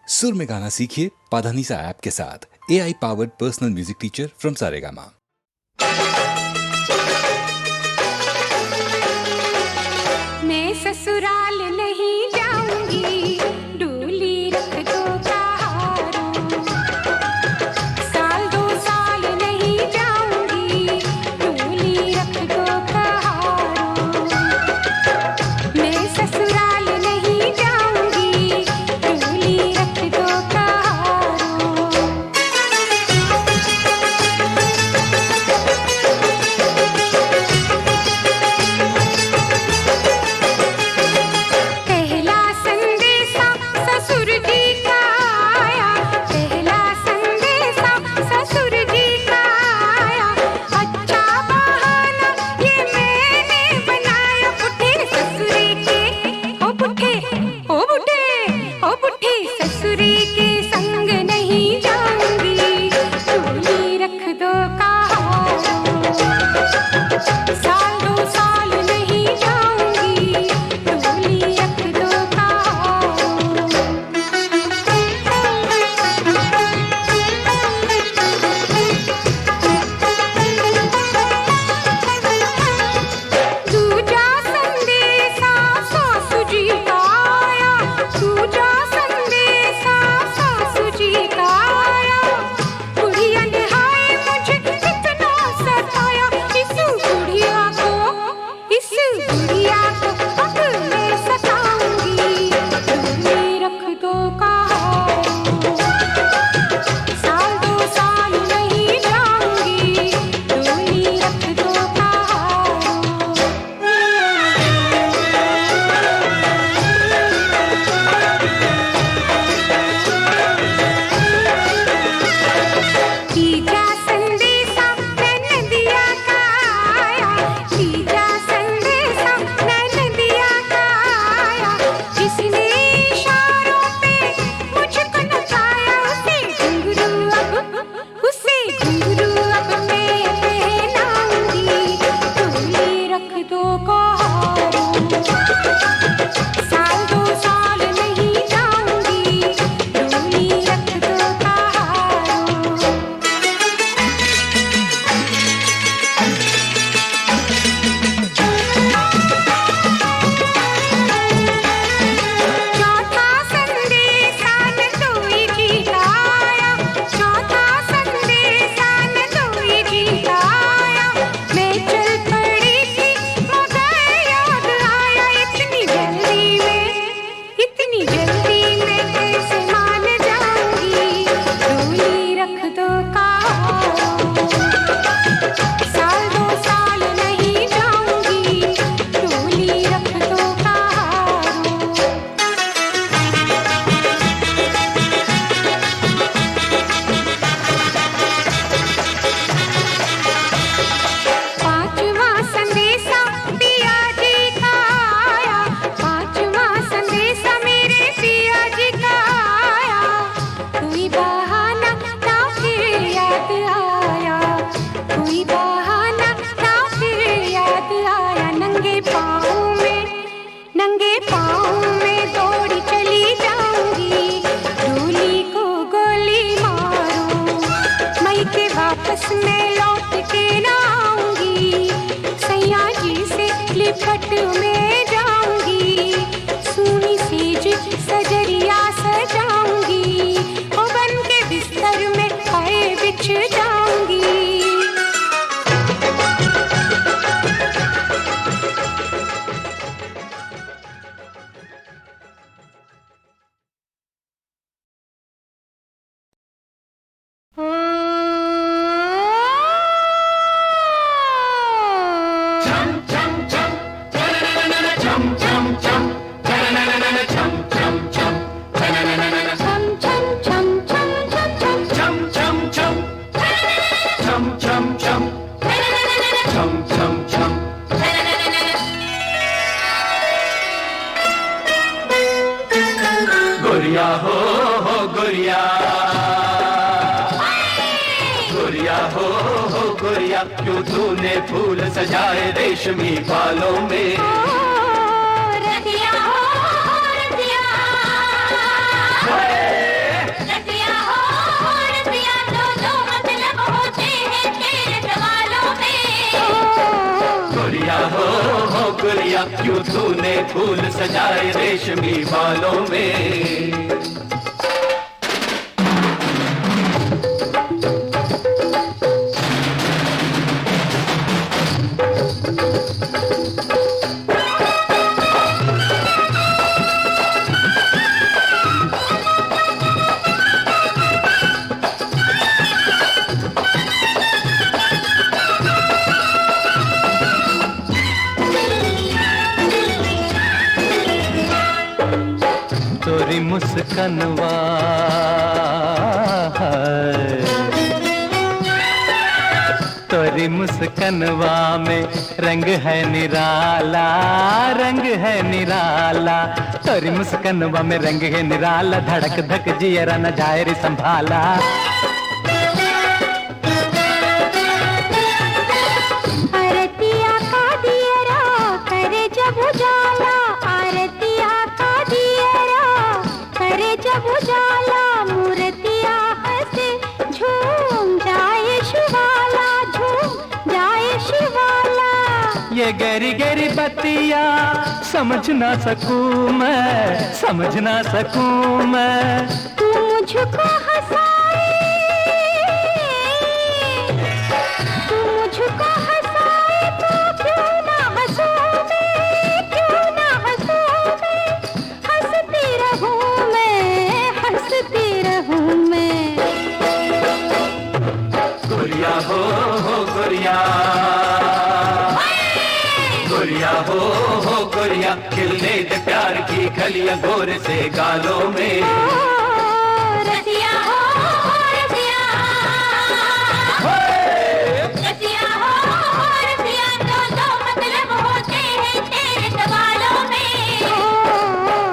सुर में गाना सीखिए पाधानीसा ऐप के साथ। AI powered personal music teacher from Saregama. मैं ससुराल नहीं जाऊंगी, डोली रख दो कहारों। साल दो साल नहीं जाऊंगी, डोली रख दो कहारों। मैं ससुराल नहीं जाऊंगी, डोली रख दो कहारों। पहला संदेशा ससुर जी का आया, पहला संदेशा ससुर जी का आया। अच्छा बहाना ये मैंने बनाया, बुढ़े ससुरे के ओ बुढ़े ओ बुढ़े ओ बुढ़े ससुरे के संग नहीं जाऊंगी, डोली रख दो कहारों। साल दो साल नहीं जाऊंगी, डोली रख दो कहारों। दूजा संदेशा सासू जी का आया, दूजा संदेशा सासू जी का आया। बुढ़िया ने हाय मुझे कितना सताया, इस बुढ़िया को अब मैं सताऊंगी, डोली रख दो कहारों। साल दो साल नहीं जाऊंगी, डोली रख दो कहारों। तीजा संदेशा नदिया का आया, तीजा संदेशा नदिया का आया। जिसने इशारों पे मुझको नचाया, उसे घुंघरू अब मैं पहनाऊंगी, डोली रख दो कहारों। साल दो साल नहीं जाऊंगी, डोली रख दो कहारों। चौथा संदेशा नंदोई जी का आया, चौथा संदेशा नंदोई जी का आया। मैं चल पड़ी थी मगर याद आया, इतनी जल्दी में कैसे मान जाऊंगी, डोली रख दो कहारों। साल दो साल नहीं जाऊंगी, डोली रख दो कहारों। पांचवा संदेशा पिया जी का आया, पांचवा संदेशा मेरे पिया जी का आया। कोई बहाना ना फिर याद आया, कोई बहाना ना फिर याद आया। नंगे पाँव में दौड़ी चली जाऊंगी, डोली को गोली मारो। मई के वापस मैं लौट के ना आऊंगी, सैया जी से लिपट में जाऊंगी। सूनी सेज सजरिया सजाऊंगी, ओ बन के बिस्तर में खाए बिछ जाऊंगी। गोरिया हो गोरिया, गोरिया हो गोरिया, क्यों तूने फूल सजाए रेशमी बालों में। रतिया हो रतिया, गोरिया क्यों तूने फूल सजाए रेशमी बालों में। तोरी मुस्कनवा तोरी मुस्कनवा में रंग है निराला, रंग है निराला। तोरी मुस्कनवा में रंग है निराला, धड़क धक जियरा न जाए रे संभाला। आरतिया का दियरा करे जब उजाला, आरतिया का दियरा करे जब उजाला, मूर्तिया हंसे झूम जाए शिवाला, झूम जाए शिवाला। ये गहरी गहरी बत्तियां समझ ना सकूं मैं, समझ ना सकूं मैं। तू मुझको हंसाए, तू मुझको हंसाए तो क्यों ना हंसूं मैं, क्यों ना हंसूं मैं। हंसती रहूं मैं, हंसती रहूं मैं। गोरिया हो गोरिया, गोरिया हो गोरिया, खिलने दे प्यार की कलियां गोर से गालों में। रसिया हो रसिया, रसिया हो रसिया, दो मतलब होते हैं तेरे सवालों में।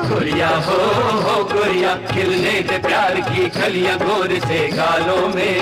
गोरिया हो गोरिया, खिलने दे प्यार की कलियां गोर से गालों में।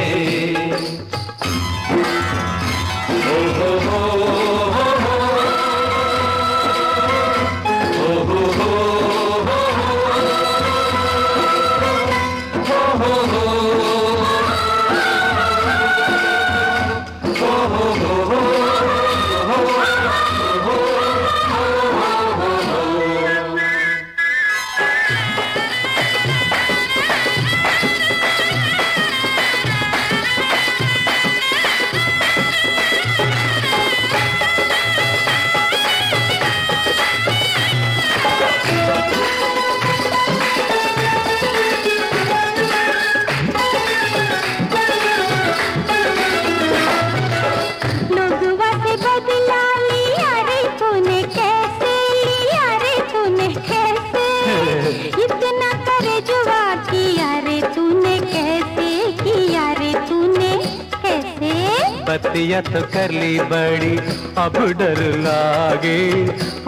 बतिया तो कर ली बड़ी, अब डर लागे,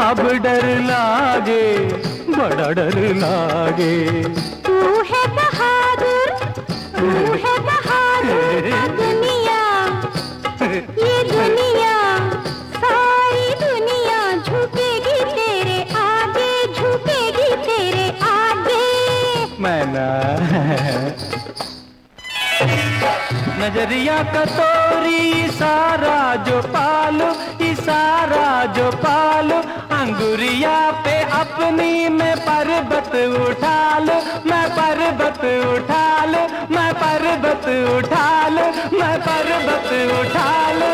अब डर लागे, बड़ा डर लागे। तू है बहादुर, तू है बहादुर। दुनिया, ये दुनिया, सारी दुनिया झुकेगी तेरे आगे, झुकेगी तेरे आगे। मैं ना नजरिया का तोरी इशारा जो पालो, इशारा जो पालो, अंगुरिया पे अपनी मैं पर्वत उठा लो, मैं पर्वत उठा लो, मैं पर्वत उठा लो, मैं पर्वत उठा लो।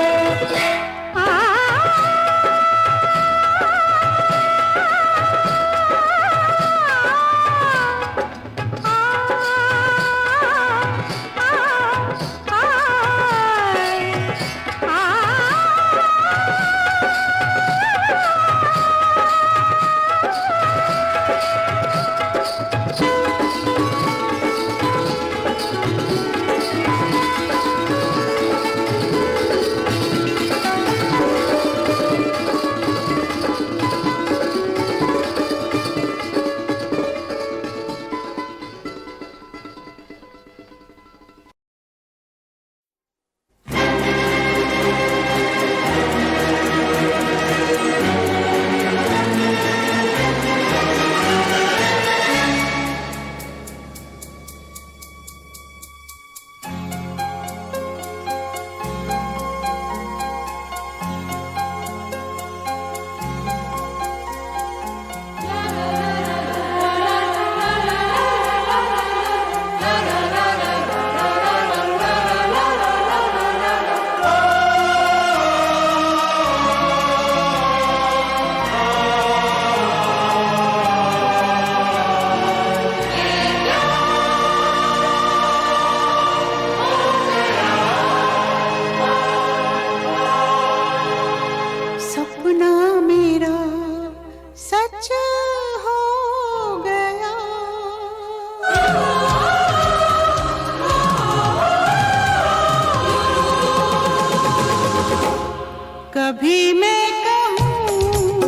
कभी मैं कहूँ,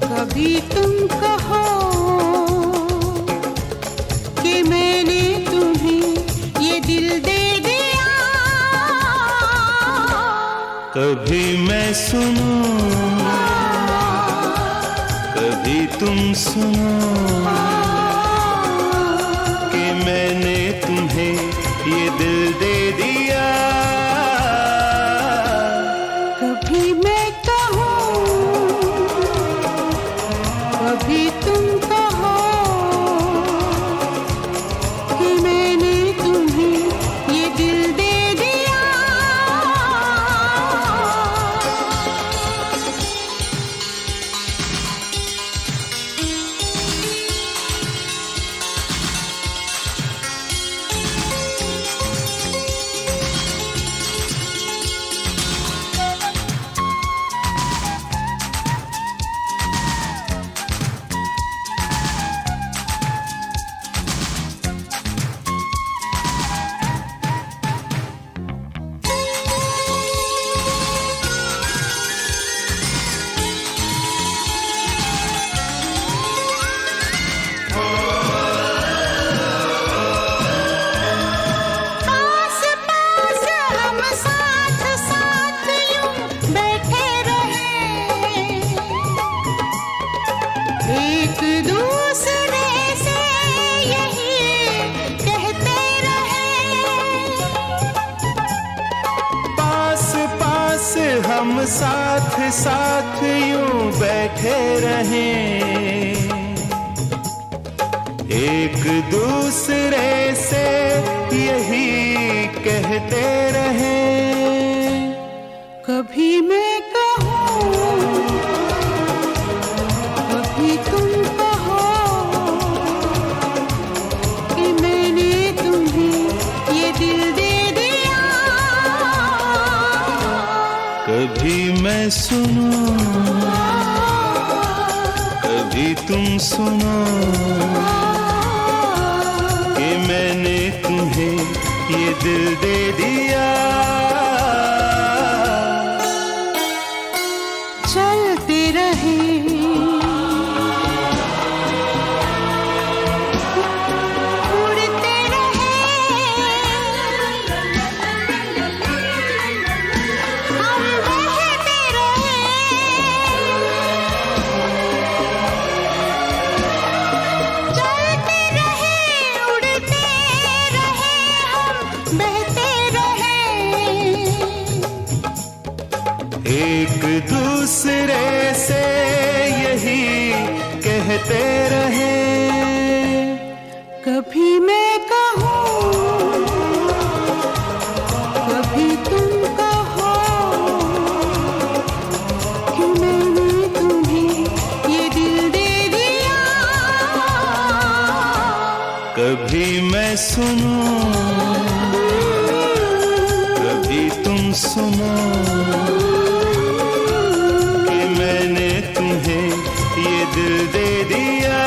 कभी तुम कहो कि मैंने तुम्हें ये दिल दे दिया। कभी मैं सुनूं, कभी तुम सुनो कि मैंने तुम्हें ये दिल दे दिया। कभी मैं कहूँ, कभी तुम कहो कि मैंने तुम्हें ये दिल दे दिया। हम साथ साथ यूं बैठे रहें, एक दूसरे से यही कहते रहें। कभी मैं कहूँ, कभी तुम कहो कि मैंने तुम्हें ये दिल दे दिया। कभी मैं सुनूं, कभी तुम सुनो कि मैंने तुम्हें ये दिल दे दिया। चलते रहे उड़ते रहे, हम बहते रहे। चलते रहे उड़ते रहे, हम बहते रहे। एक दूसरे से यही कहते रहे। कभी मैं कहूँ, कभी तुम कहो कि मैंने तुम्हें ये दिल दे दिया। कभी मैं सुनूं, कभी तुम सुनो कि मैंने तुम्हें ये दिल दे दिया।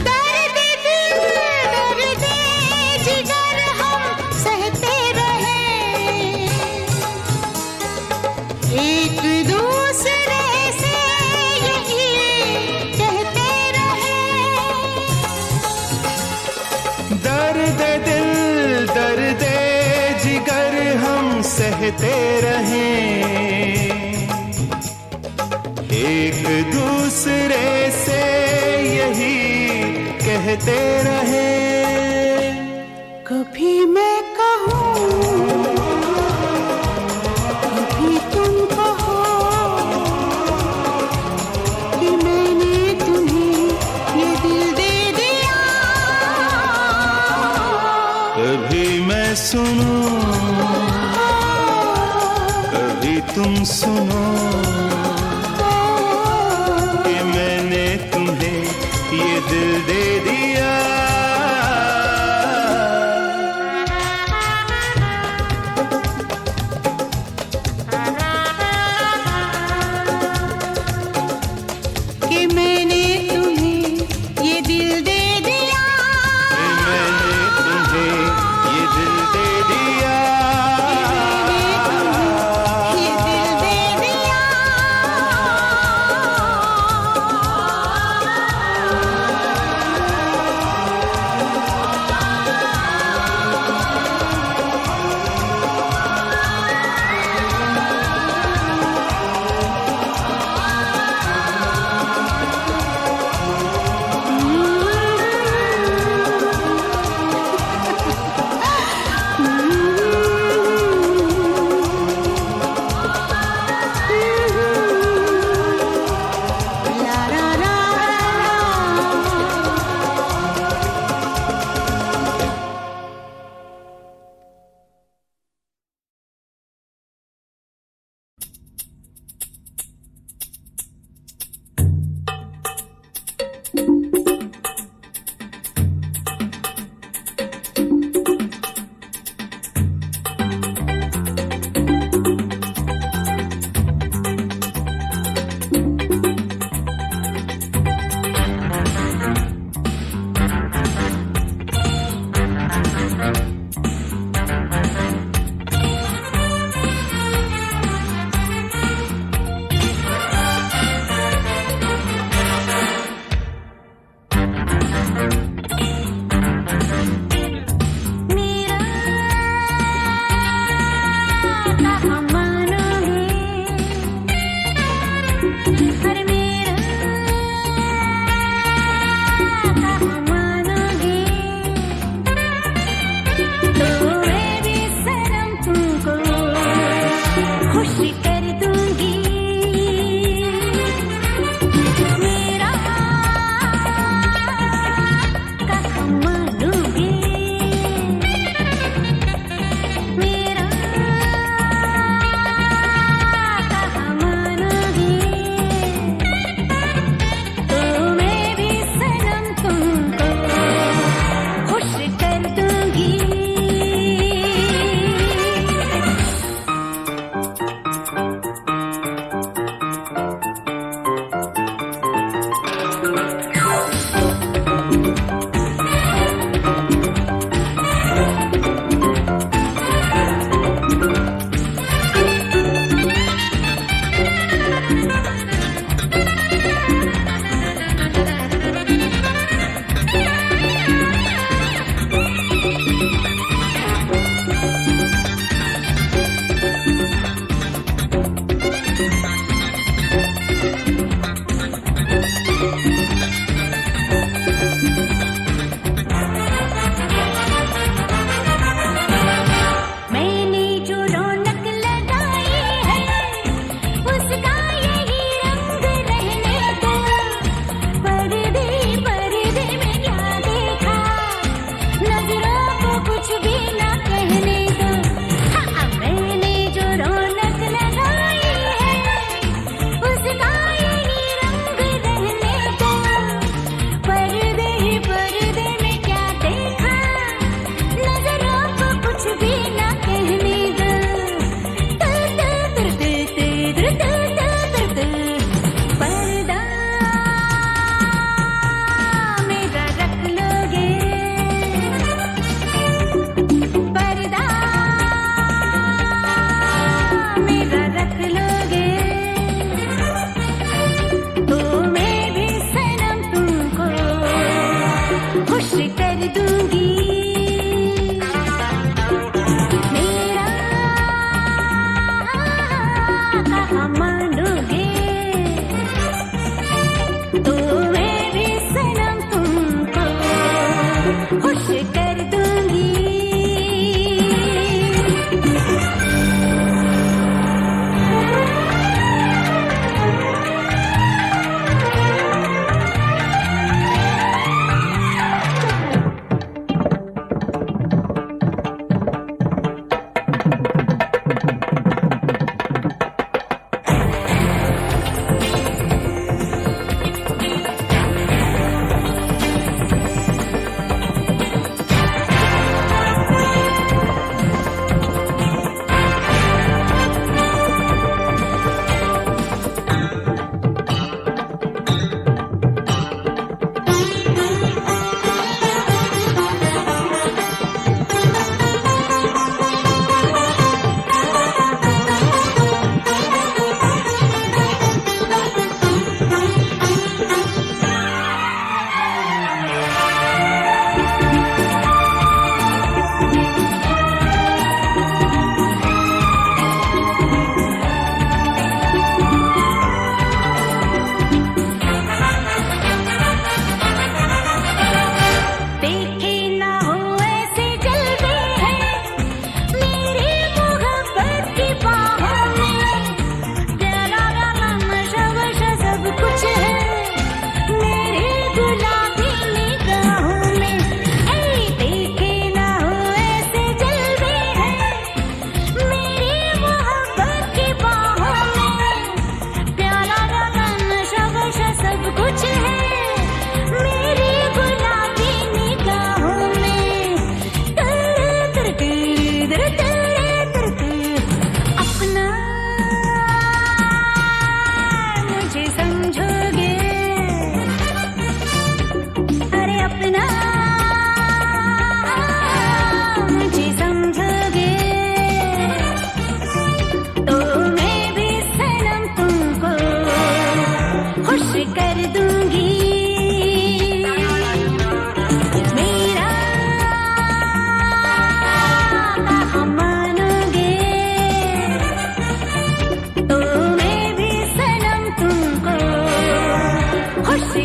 दर्द दिल दर्द जिगर हम सहते रहे, एक दूसरे से यही कहते रहे। दर्द दिल दर्द जिगर हम सहते रहें, एक दूसरे से यही कहते रहें। कभी मैं कहूँ, कभी तुम कहो कि मैंने तुम्हें ये दिल दे दिया। सुनो कि मैंने तुम्हें ये दिल दे दिया। कि मैंने तुम्हें ये दिल दे दिया। मैंने तुम्हें ये दिल दे दिया। ये दिल दे दिया।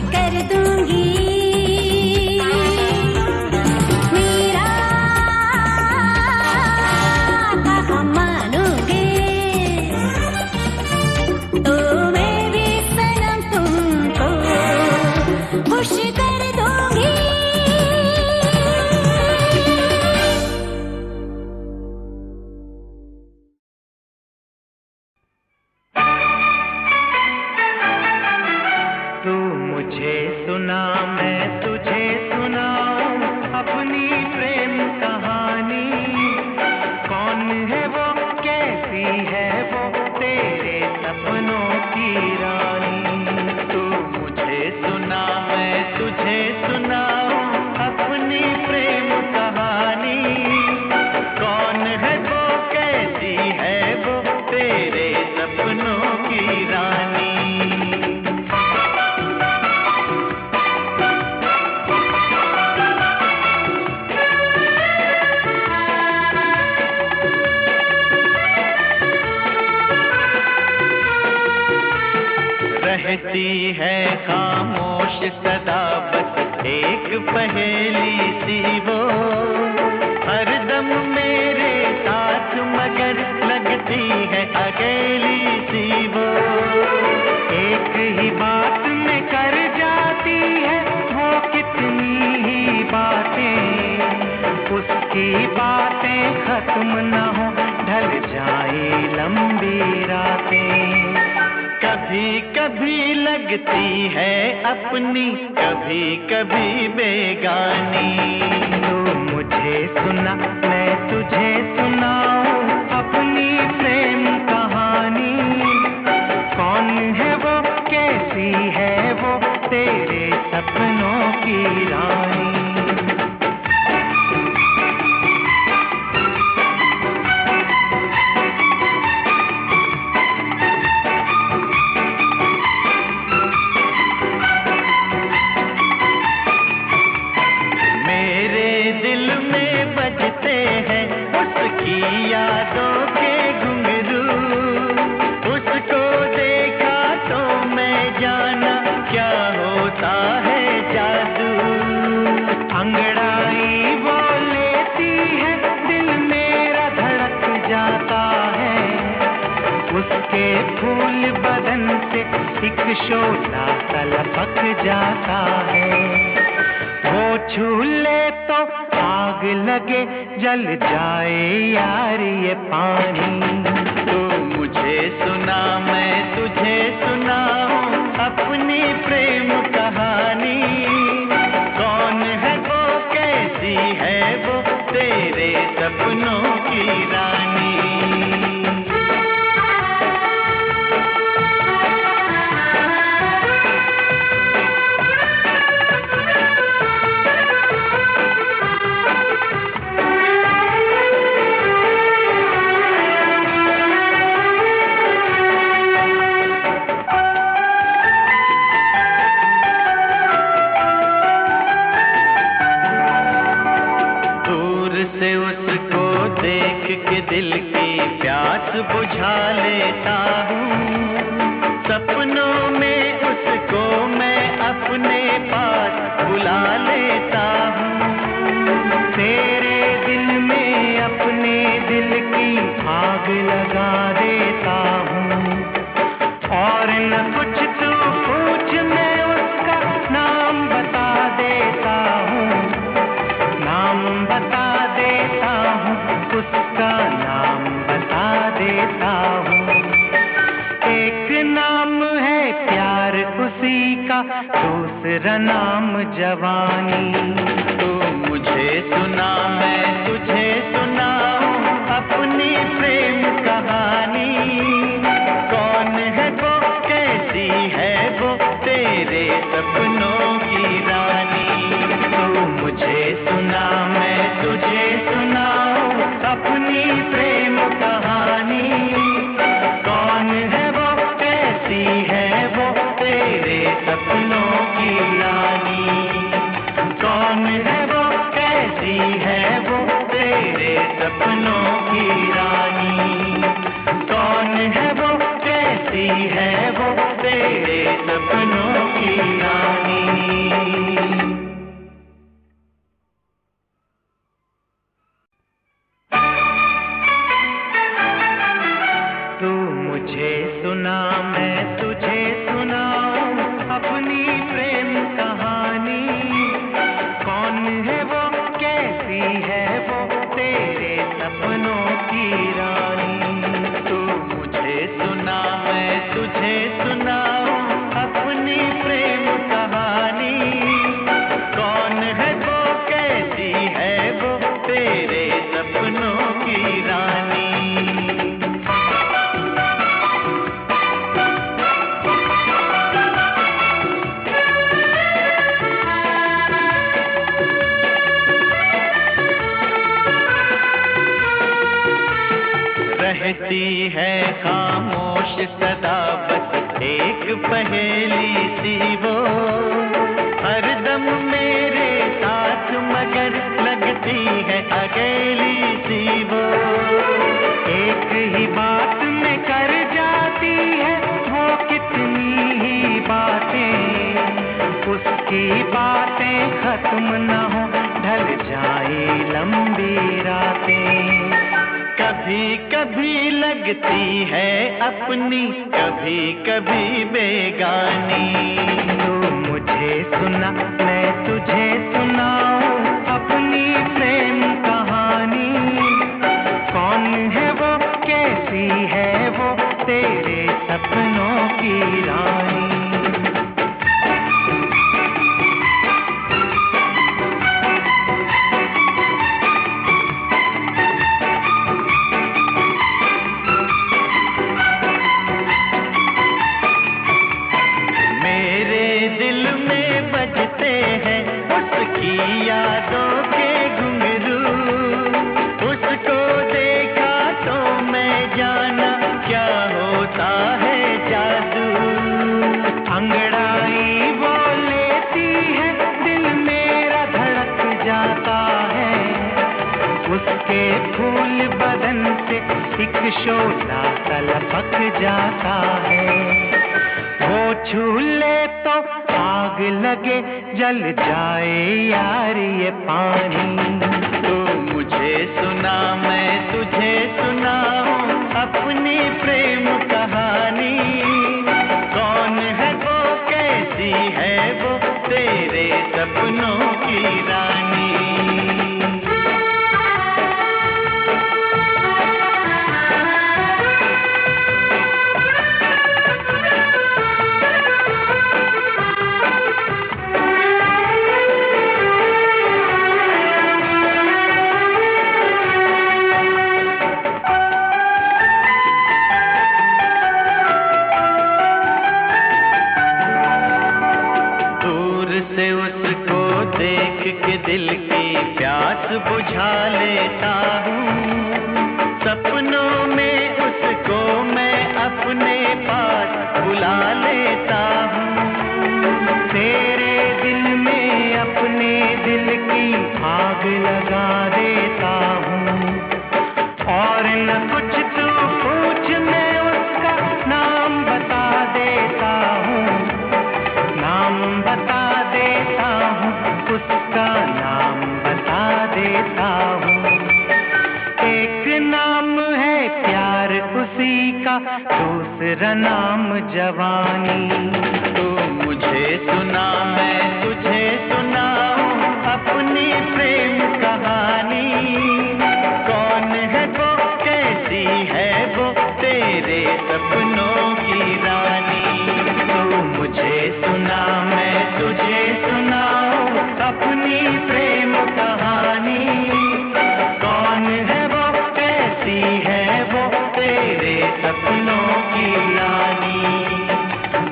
कर दूंगी मेरा कहा मानोगे तो मैं भी सनम तुमको खुश कर दूंगी। तू मुझे सुना मैं तुझे सुनाऊं अपनी प्रेम कहानी। कौन है वो कैसी है वो तेरे सपनों की रानी। तू मुझे सुना मैं तुझे सुनाऊं अपनी प्रेम कहानी। कौन है वो कैसी है वो तेरे सपनों की रानी। रहती है खामोश सदा बस एक पहेली सी वो। हरदम मेरे साथ मगर लगती है अकेली सी वो। एक ही बात में कर जाती है वो कितनी ही बातें। उसकी बातें खत्म न हो ढल जाए लंबी रातें। कभी कभी लगती है अपनी कभी कभी बेगानी। तू मुझे सुना मैं तुझे सुनाऊं अपनी प्रेम कहानी। कौन है वो कैसी है वो तेरे सपनों की रानी। यादों के घुंघरू उसको देखा तो मैं जाना क्या होता है जादू। अंगड़ाई वो लेती है दिल मेरा धड़क जाता है। उसके फूल बदन से एक शोला सा लपक जाता है। वो छू ले तो आग लगे जल जाए यार ये पानी। तू मुझे सुना मैं तुझे सुनाऊं अपनी प्रेम कहानी। कौन है वो कैसी है वो तेरे सपनों की रानी। दिल की प्यास बुझा लेता हूँ। सपनों में उसको मैं अपने पास बुला लेता हूँ। तेरे दिल में अपने दिल की आग लगा देता हूँ। और न कुछ तू पूछ मैं उसका नाम बता देता हूँ। नाम बता देता हूँ उसका नाम बता देता हूँ। एक नाम है प्यार उसी का दूसरा नाम जवानी। तू मुझे सुना मैं तुझे सुनाऊं अपनी प्रेम कहानी। कौन है वो कैसी है वो तेरे सपनों की रानी। तू मुझे सुना मैं तुझे सुनाऊं अपनी प्रेम कहानी। कौन है वो कैसी है वो तेरे सपनों की रानी। कौन है वो कैसी है वो तेरे सपनों की रानी। कौन है वो कैसी है वो तेरे सपनों की रानी। तू मुझे सुना, मैं तुझे सुनाऊं अपनी प्रेम कहानी। कौन है वो, कैसी है वो, तेरे सपनों की रानी। तू मुझे सुना, मैं तुझे सुनाऊं अपनी प्रेम कहानी। कौन है वो, कैसी है वो, तेरे सपनों की रानी। रहती है खामोश सदा बस एक पहेली सी वो, हरदम मेरे साथ मगर लगती है अकेली सी वो। एक ही बात में कर जाती है वो कितनी ही बातें, उसकी बातें खत्म न हो ढल जाए लंबी रातें। कभी कभी लगती है अपनी, कभी कभी बेगानी। तू मुझे सुना, मैं तुझे सुनाऊं अपनी प्रेम कहानी। कौन है वो, कैसी है वो, तेरे सपनों की रानी। यादों के घुंघरू, उसको देखा तो मैं जाना क्या होता है जादू। अंगड़ाई वो लेती है, दिल मेरा धड़क जाता है। उसके फूल बदन से एक शोला तलपक जाता है। वो छू ले तो आग लगे, जल जाए यार ये पानी। तू मुझे सुना, मैं तुझे सुनाऊं अपनी प्रेम कहानी। कौन है वो, कैसी है वो, तेरे सपनों की रानी। दिल की प्यास बुझा लेता हूँ, सपनों में उसको मैं अपने पास बुला लेता हूँ। तेरे दिल में अपने दिल की आग लगा देता हूँ। और न कुछ तू पूछ, मैं उसका नाम बता देता हूँ। नाम बता देता हूँ, उसका नाम बता देता हूँ। एक नाम है प्यार उसी का, दूसरा नाम जवानी। तू मुझे सुना, मैं तुझे सुनाऊं अपनी प्रेम कहानी। कौन है वो, कैसी है वो, तेरे सपनों की रानी। तू मुझे सुना, मैं तुझे सुनाऊं अपनी प्रेम कहानी। कौन है वो, कैसी है वो, तेरे सपनों की रानी।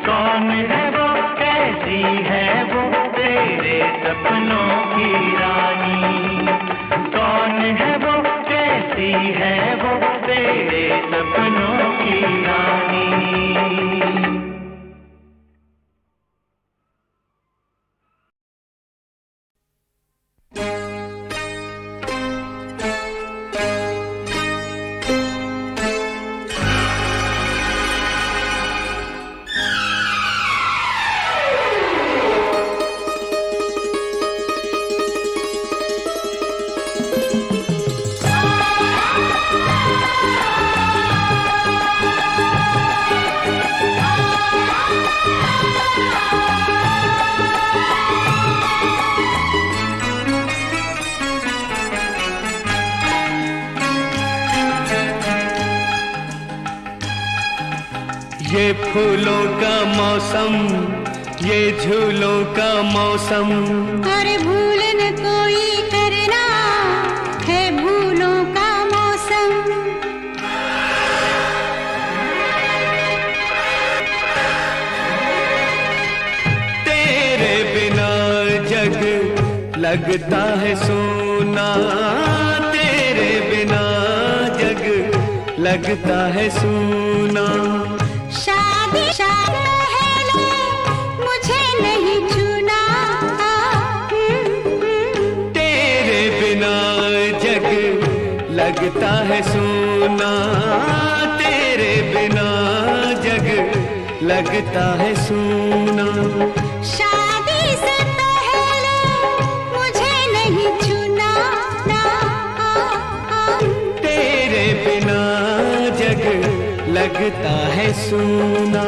कौन है वो, कैसी है वो, तेरे सपनों की रानी। ये फूलों का मौसम, ये झूलों का मौसम। और भूल न कोई करना है भूलों का मौसम। तेरे बिना जग लगता है सोना, तेरे बिना जग लगता है सोना। शादी पहले मुझे नहीं छूना, तेरे बिना जग लगता है सोना, तेरे बिना जग लगता है सोना। शादी से पहले मुझे नहीं छूना, तेरे बिना जग लगता है सोना।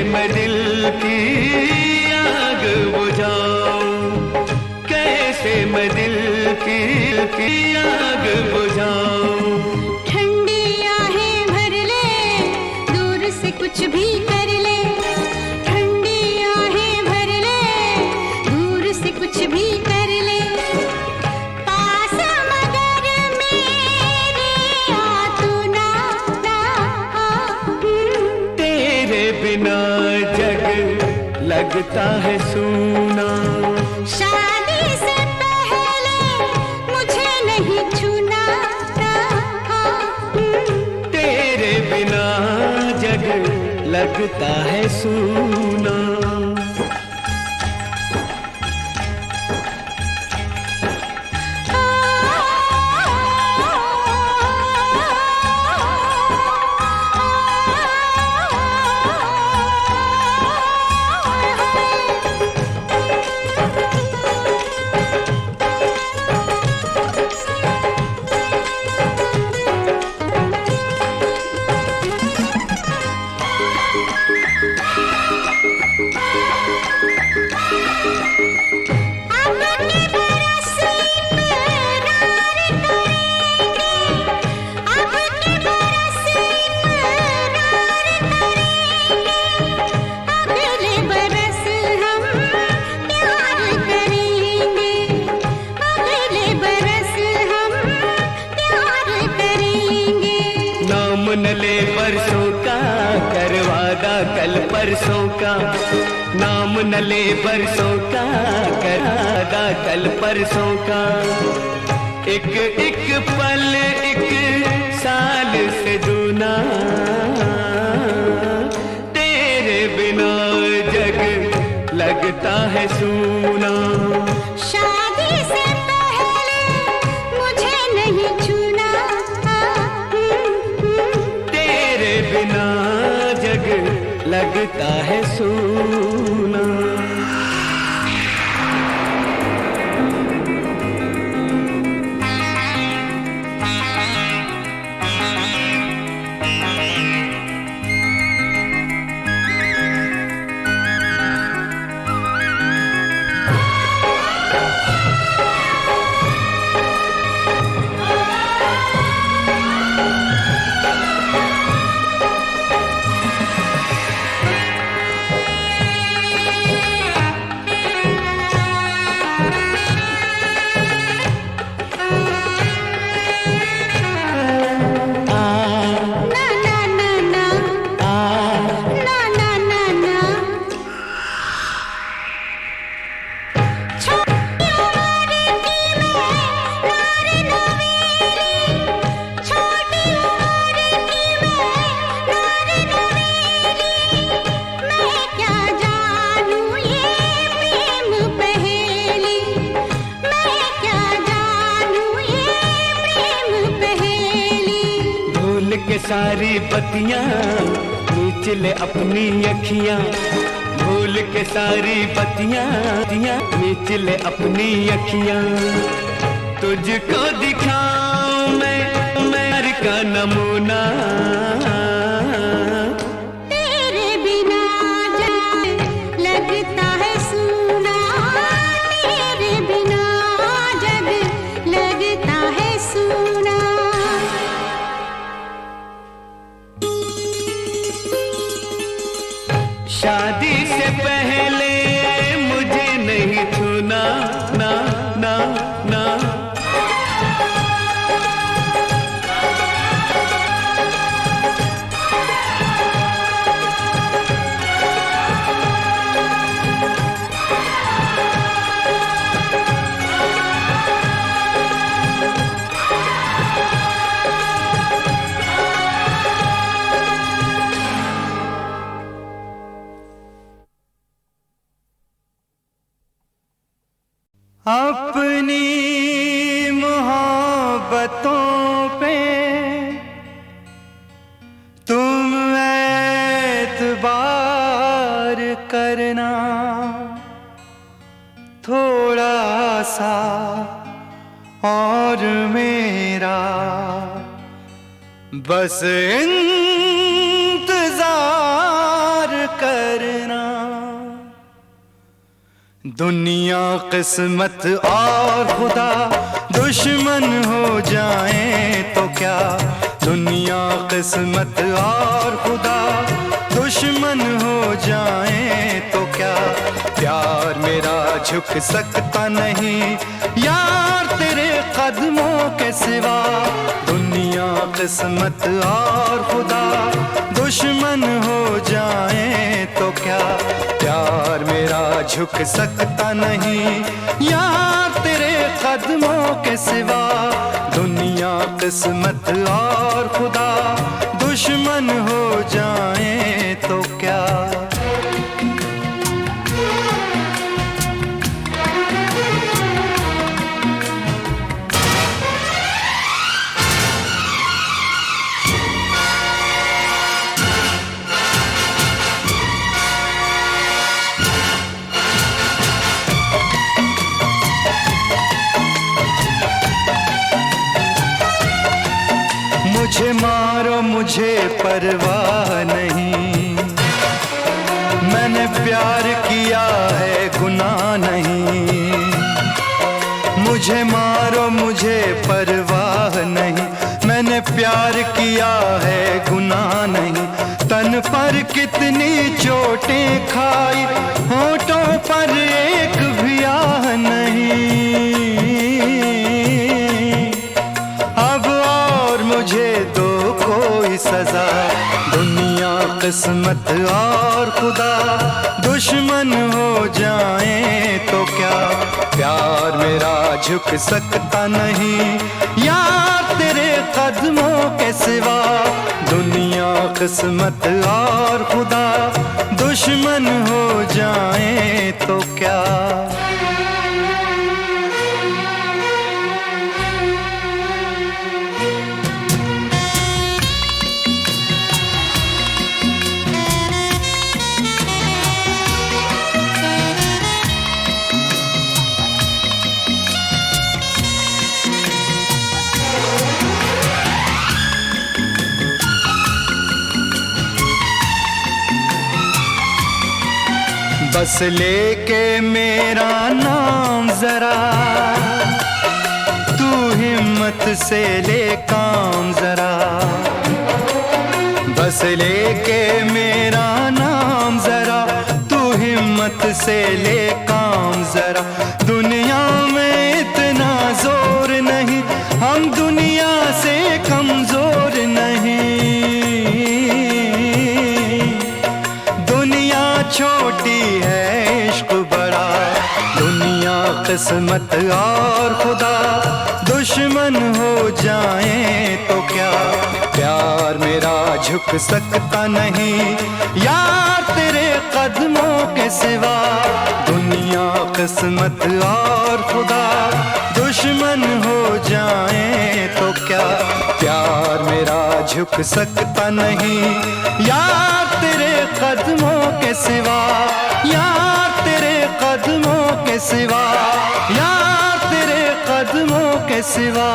मैं दिल की आग बुझाऊं, कैसे मैं दिल की आग बुझाऊं। ठंडी आहें भर ले, दूर से कुछ भी कर ले। ठंडी आहें भर ले, दूर से कुछ भी कर ले। पास मगर मेरे आ तू ना, तेरे बिना जग लगता है सूना। शादी से पहले मुझे नहीं छूना, तेरे बिना जग लगता है सूना। न ले बरसों का कर वादा कल परसों का, नाम न ले बरसों का कर वादा कल परसों का। एक एक पल एक साल से दूना, तेरे बिना जग लगता है सूना। शादी से पहले मुझे नहीं छूना, बिना जग लगता है सूना। सारी बत्तियां नीच ले अपनी अखियां, भूल के सारी बत्तियां नीच ले अपनी अखियां। तुझको दिखाऊं मैं प्यार का नमूना, तेरे बिना जग लगता है सूना, तेरे बिना जग लगता है सूना। शादी से पहले मुझे नहीं छूना, ना ना ना। अपनी मोहब्बतों पे तुम एतबार करना, थोड़ा सा और मेरा बस इंतजार करना। दुनिया किस्मत और खुदा दुश्मन हो जाएं तो क्या, दुनिया किस्मत और खुदा दुश्मन हो जाएं तो क्या। प्यार मेरा झुक सकता नहीं यार तेरे कदमों के सिवा, दुनिया किस्मत और खुदा दुश्मन हो जाएं तो क्या। प्यार मेरा झुक सकता नहीं यार तेरे कदमों के सिवा, दुनिया किस्मत और खुदा दुश्मन हो जाएं तो क्या। मुझे मारो मुझे परवाह नहीं, मैंने प्यार किया है गुनाह नहीं। मुझे मारो मुझे परवाह नहीं, मैंने प्यार किया है गुनाह नहीं। तन पर कितनी चोटें खाई होठों पर एक भी आह नहीं। अब और मुझे दो कोई सजा, दुनिया किस्मत और खुदा दुश्मन हो जाएं तो क्या। प्यार मेरा झुक सकता नहीं यार तेरे कदमों के सिवा, दुनिया किस्मत और खुदा दुश्मन हो जाएं तो क्या। बस लेके मेरा नाम जरा, तू हिम्मत से ले काम जरा। बस लेके मेरा नाम जरा, तू हिम्मत से ले काम जरा। दुनिया में इतना जोर नहीं, हम दुनिया से कमजोर नहीं। दुनिया छोटी है इश्क बड़ा, दुनिया किस्मत और खुदा दुश्मन हो जाएं तो क्या। प्यार मेरा झुक सकता नहीं यार तेरे कदमों के सिवा, दुनिया किस्मत और खुदा दुश्मन हो जाएं तो क्या। प्यार मेरा झुक सकता नहीं यार तेरे कदमों के सिवा, यार तेरे कदमों के सिवा, यार तेरे कदमों के सिवा।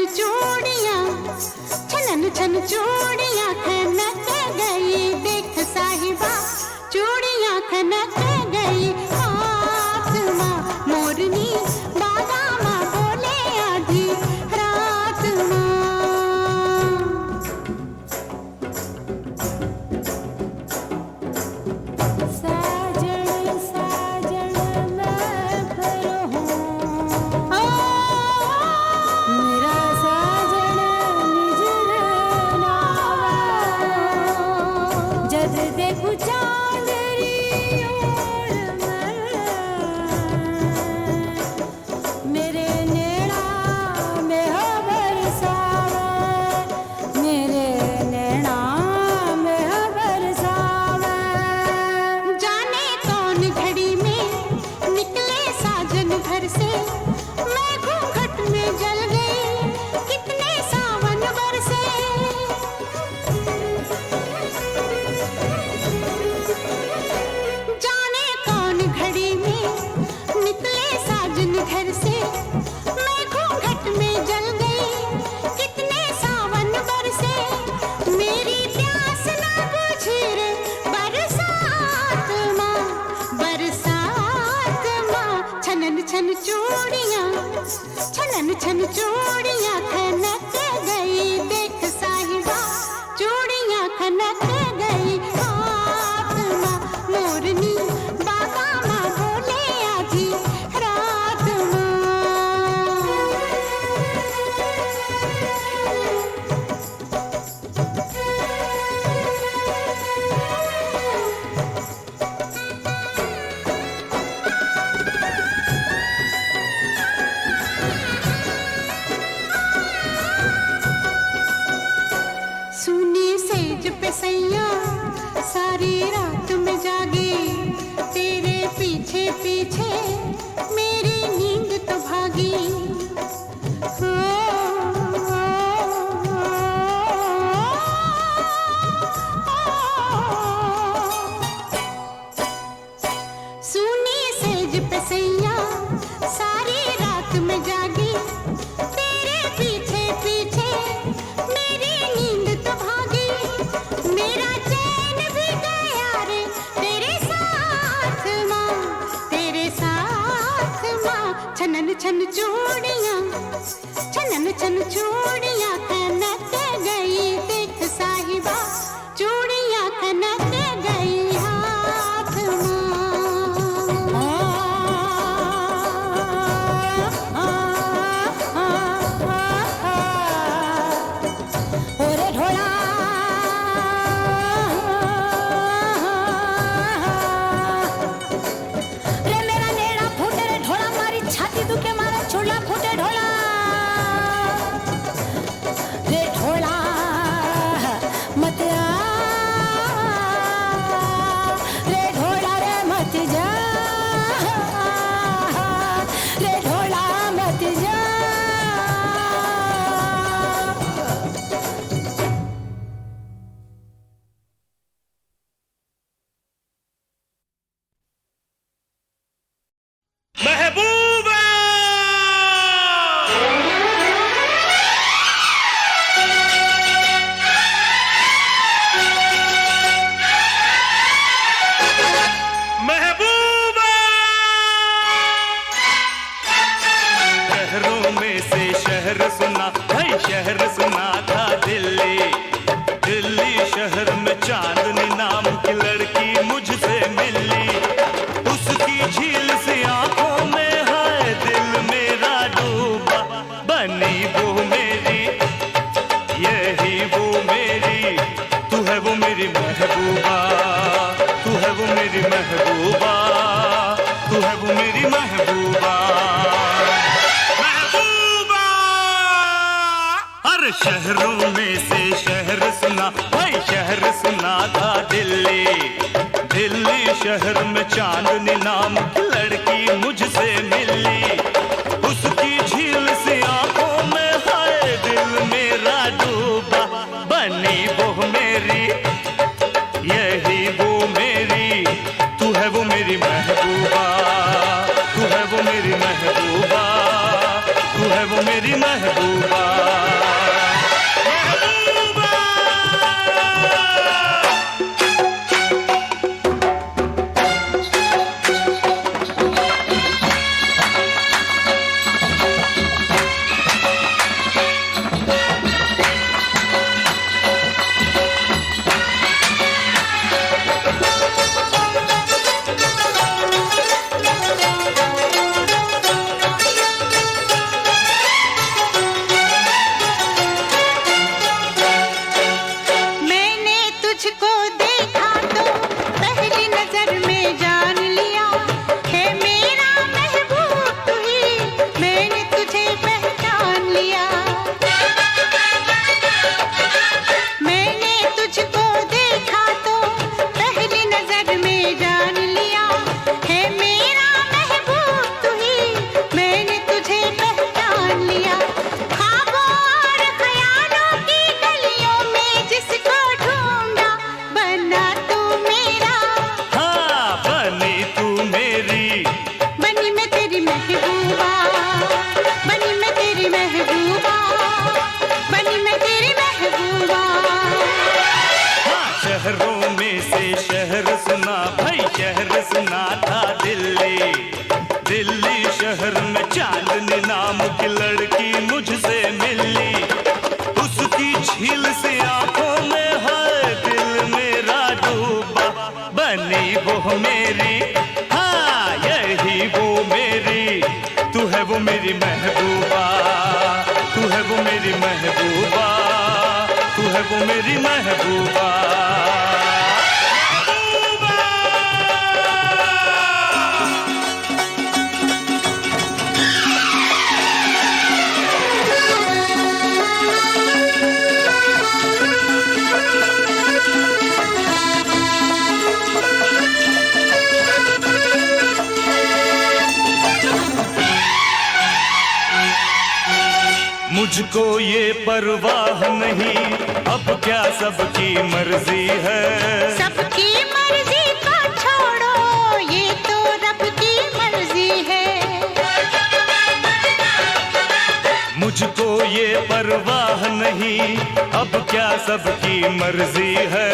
छन चूड़ियां, छनन छन चूड़ियां खनक गई, देख साहिबा चूड़ियां खनक गई। हाथ माँ मोरनी बागा माँ बोले आधी रात माँ। साजन साजन मैं फिर हूँ, मेरा साजन निजर नावा। जद देखू चांदरी ओर मेरे नैना में हो बरसावे, मेरे नैना में हो बरसावे। जाने कौन घड़ी में निकले साजन घर से, मैं घूंघट में जल गई, कितने सावन बरसे। जाने कौन घड़ी में निकले साजन घर से, मैं घूंघट में जल गई, कितने सावन बरसे। मेरी प्यास ना बुझी रे बरसात माँ, बरसात माँ। छनन छन चूड़ियाँ, छनन छन चूड़ियाँ खनक गई, देख साहिबा चूड़ियाँ खनक गई। हाथ माँ मोरनी बाबा माँ बोले आधी रात माँ। सुनी सेज पे सैया सारी रात में जागी, तेरे पीछे पीछे मेरी नींद तो भागी। हो, सुनी सेज पे सैया सारी रात में जागी, तेरे पीछे पीछे मेरी नींद तो भागी। मेरा चैन भी गया रे तेरे साथ माँ, तेरे साथ माँ। छनन छन चूड़ियाँ, छनन छन चूड़ियाँ खनक गई, देख साहिबा चूड़ियाँ खनक गई। हाथ ओरे ढोला रे मेरा नेड़ा फूटे रे ढोला, मारी छाती दुखे मारा चूल्हा फूटे ढोला। रे ढोला मत आ, रे ढोला रे मत जा, रे ढोला मत जा। महबूबा महबूबा, शहरों में से शहर सुना, भाई शहर सुना था दिल्ली। दिल्ली शहर में चांदनी नाम की लड़की मुझसे मिली, उसकी झील सी आंखों में है दिल मेरा डूबा। बनी वो मेरी, यही वो मेरी, तू है वो मेरी महबूबा, तू है वो मेरी महबूबा, तू है वो मेरी महबूबा। महबूबा हर शहरों में से शहर सुना, भाई शहर सुना था दिल्ली। दिल्ली शहर में चांदनी नाम की लड़की मुझसे मिली, उसकी झील सी आंखों में है दिल मेरा डूबा। बनी वो मेरी, यही वो मेरी, तू है वो मेरी महबूबा, तू है वो मेरी महबूबा, तू है वो मेरी महबूबा। मेरी महबूबा, तू है वो मेरी महबूबा, तू है वो मेरी महबूबा। मुझको ये परवाह नहीं, अब क्या सबकी मर्जी है। सबकी मर्जी को छोड़ो, ये तो रब की मर्जी है। मुझको ये परवाह नहीं, अब क्या सबकी मर्जी है।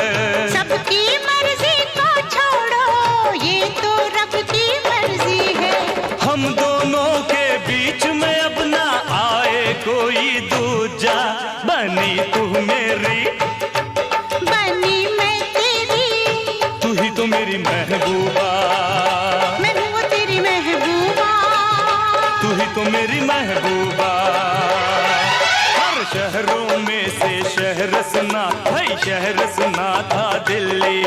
सबकी मर्जी को छोड़ो, ये तो रब की मर्जी है। हम दोनों के बीच में अब ना आए कोई दूजा, बनी तू मेरी, बनी मैं तेरी, तू ही तो मेरी महबूबा, मैं हूँ तेरी महबूबा, तू ही तो मेरी महबूबा। हर शहरों में से शहर सुना, भाई शहर सुना था दिल्ली।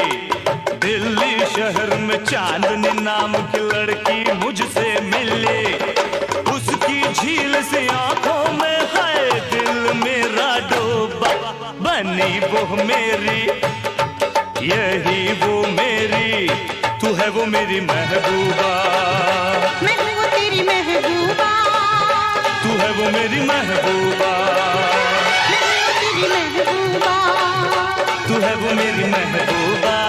दिल्ली शहर में चांदनी नाम की लड़की मुझसे मिली। उसकी झील से आंखों में है दिल मेरा डूबा, बनी वो मेरी, यही वो मेरी, तू है वो मेरी महबूबा, मैं हूँ तेरी महबूबा, तू है वो मेरी महबूबा, मैं हूँ तेरी महबूबा, तू है वो मेरी महबूबा।